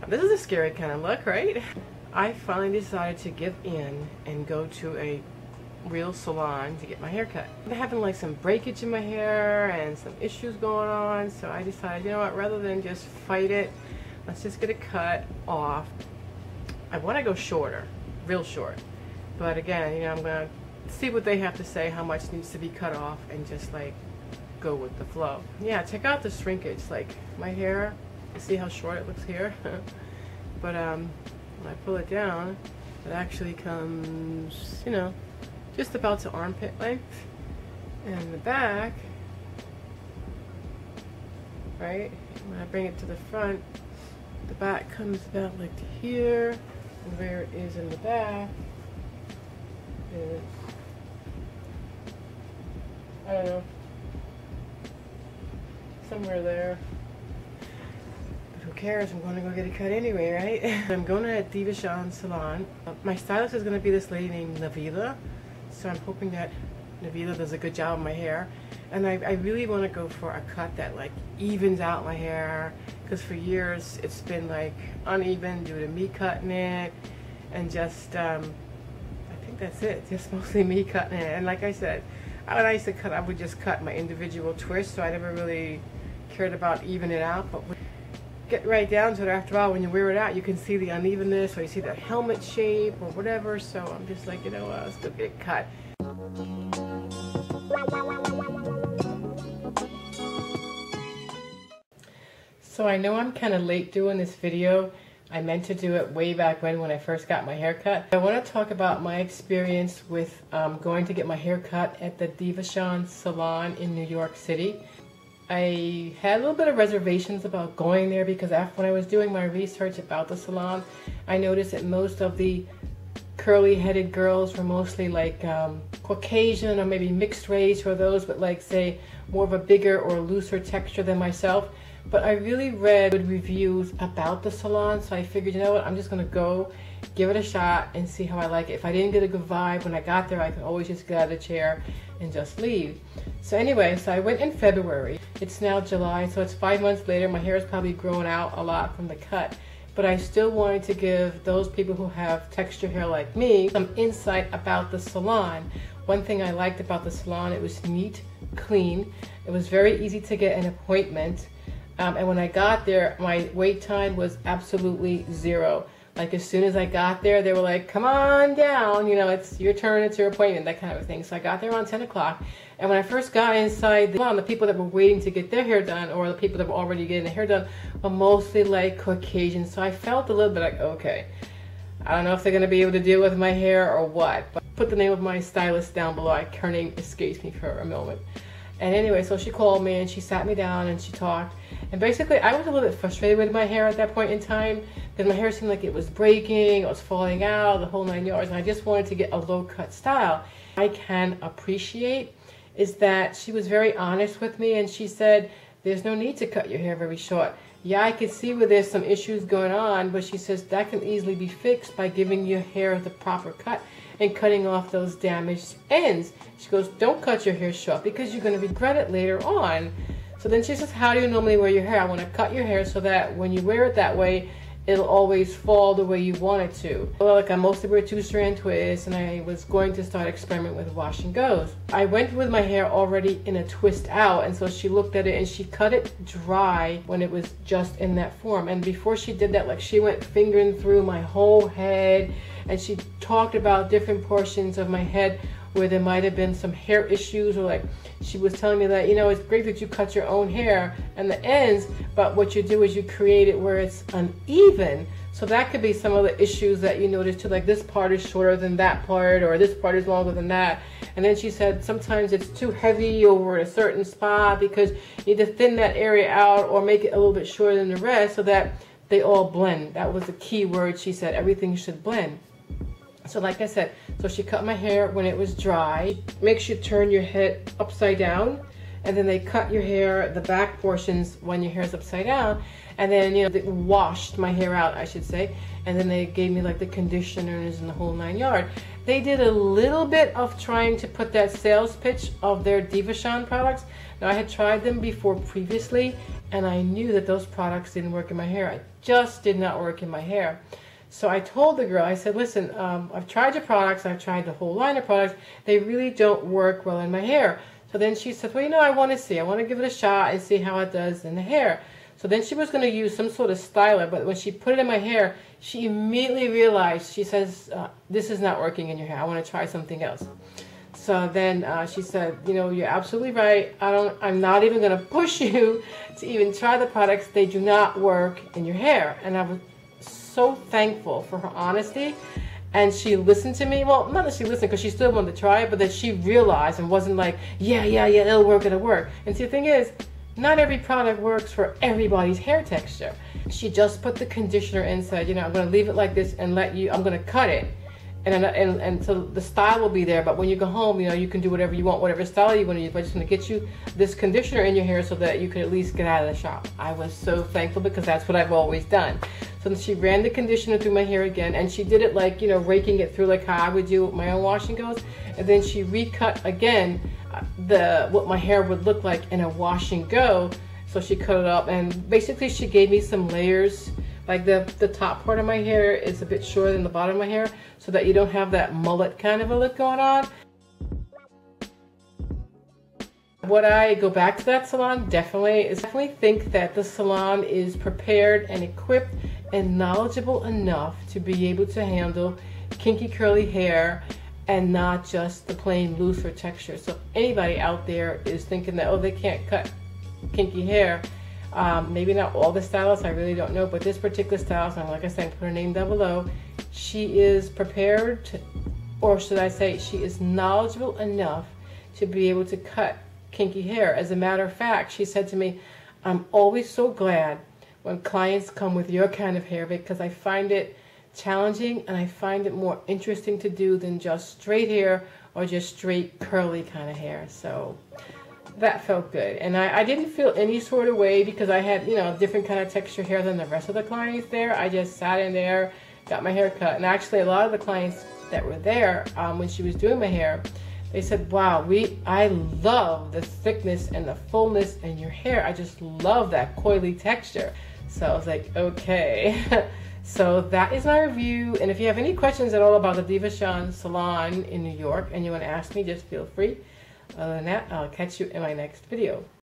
This is a scary kind of look, right? I finally decided to give in and go to a real salon to get my hair cut. I'm having like some breakage in my hair and some issues going on, so I decided, you know what, rather than just fight it, let's just get it cut off. I want to go shorter, real short, but again, you know, I'm gonna see what they have to say, how much needs to be cut off, and just like go with the flow. Yeah, check out the shrinkage. Like my hair, see how short it looks here? But when I pull it down, it actually comes, you know, just about to armpit length. And the back, right, when I bring it to the front, the back comes about like to here, and where it is in the back is, I don't know, somewhere there. Who cares? I'm going to go get it cut anyway, right? I'm going to Devachan Salon. My stylist is going to be this lady named Nevila, so I'm hoping that Nevila does a good job of my hair. And I really want to go for a cut that like evens out my hair, because for years it's been like uneven due to me cutting it, and just I think that's it, just mostly me cutting it. And like I said, when I used to cut, I would just cut my individual twists, so I never really cared about evening it out. But get right down to it, after a while, when you wear it out, you can see the unevenness, or you see the helmet shape or whatever. So I'm just like, you know what, let's go get it cut. So I know I'm kind of late doing this video. I meant to do it way back when I first got my hair cut. I want to talk about my experience with going to get my hair cut at the Devachan Salon in New York City. I had a little bit of reservations about going there because when I was doing my research about the salon, I noticed that most of the curly-headed girls were mostly like Caucasian or maybe mixed race, or those with like, say, more of a bigger or looser texture than myself. But I really read good reviews about the salon, so I figured, you know what, I'm just going to go, give it a shot, and see how I like it. If I didn't get a good vibe when I got there, I could always just get out of the chair and just leave. So anyway, so I went in February. It's now July, so it's 5 months later. My hair is probably grown out a lot from the cut, but I still wanted to give those people who have texture hair like me some insight about the salon. One thing I liked about the salon, it was neat, clean. It was very easy to get an appointment. And when I got there, my wait time was absolutely zero. Like as soon as I got there, they were like, come on down, you know, it's your turn, it's your appointment, that kind of thing. So I got there around 10 o'clock. And when I first got inside the salon, the people that were waiting to get their hair done, or the people that were already getting their hair done, were mostly like Caucasian. So I felt a little bit like, okay, I don't know if they're going to be able to deal with my hair or what. But put the name of my stylist down below. Her name escapes me for a moment. And anyway, so she called me and she sat me down and she talked. And basically, I was a little bit frustrated with my hair at that point in time, because my hair seemed like it was breaking, it was falling out, the whole 9 yards, and I just wanted to get a low-cut style. I can appreciate is that she was very honest with me, and she said, there's no need to cut your hair very short. Yeah, I can see where there's some issues going on, but she says that can easily be fixed by giving your hair the proper cut and cutting off those damaged ends. She goes, don't cut your hair short because you're going to regret it later on. So then she says, how do you normally wear your hair? I want to cut your hair so that when you wear it that way, it'll always fall the way you want it to. Well, like I mostly wear 2-strand twists, and I was going to start experimenting with wash and goes. I went with my hair already in a twist out, and so she looked at it and she cut it dry when it was just in that form. And before she did that, like she went fingering through my whole head, and she talked about different portions of my head where there might have been some hair issues, or like she was telling me that, you know, it's great that you cut your own hair and the ends, but what you do is you create it where it's uneven. So that could be some of the issues that you notice too, like this part is shorter than that part, or this part is longer than that. And then she said sometimes it's too heavy over a certain spot because you need to thin that area out or make it a little bit shorter than the rest so that they all blend. That was the key word. She said everything should blend. So like I said, so she cut my hair when it was dry. Makes you turn your head upside down, and then they cut your hair, the back portions, when your hair is upside down, and then, you know, they washed my hair out, I should say, and then they gave me like the conditioners and the whole 9 yards. they did a little bit of trying to put that sales pitch of their Devachan products. Now, I had tried them before previously, and I knew that those products didn't work in my hair. It just did not work in my hair. So I told the girl, I said, listen, I've tried your products, I've tried the whole line of products, they really don't work well in my hair. So then she said, well, you know, I want to give it a shot and see how it does in the hair. So then she was going to use some sort of styler, but when she put it in my hair, she immediately realized, she says, this is not working in your hair, I want to try something else. So then she said, you know, you're absolutely right. I'm not even going to push you to even try the products. They do not work in your hair. And I was so thankful for her honesty. And she listened to me. Well, not that she listened, because she still wanted to try it, but that she realized and wasn't like, yeah, it'll work. And see, the thing is, not every product works for everybody's hair texture. She just put the conditioner in and said, you know, I'm going to leave it like this and I'm going to cut it. And so the style will be there, but when you go home, you know, you can do whatever you want, whatever style you want to use. But I just want to get you this conditioner in your hair so that you can at least get out of the shop. I was so thankful, because that's what I've always done. So she ran the conditioner through my hair again, and she did it like, you know, raking it through like how I would do with my own washing goes. And then she recut again what my hair would look like in a wash and go. So she cut it up, and basically she gave me some layers. Like the top part of my hair is a bit shorter than the bottom of my hair, so that you don't have that mullet kind of a look going on. Would I go back to that salon? Definitely. I definitely think that the salon is prepared and equipped and knowledgeable enough to be able to handle kinky curly hair and not just the plain looser texture. So if anybody out there is thinking that, oh, they can't cut kinky hair, maybe not all the stylists, I really don't know, but this particular stylist, and like I said, put her name down below, she is prepared to, or should I say, she is knowledgeable enough to be able to cut kinky hair. As a matter of fact, she said to me, I'm always so glad when clients come with your kind of hair, because I find it challenging and I find it more interesting to do than just straight hair or just straight curly kind of hair. So that felt good. And I didn't feel any sort of way, because I had, you know, different kind of texture hair than the rest of the clients there. I just sat in there, got my hair cut. And actually a lot of the clients that were there when she was doing my hair, they said, wow, I love the thickness and the fullness in your hair. I just love that coily texture. So I was like, okay. So that is my review. And if you have any questions at all about the Devachan Salon in New York and you want to ask me, just feel free. Other than that, I'll catch you in my next video.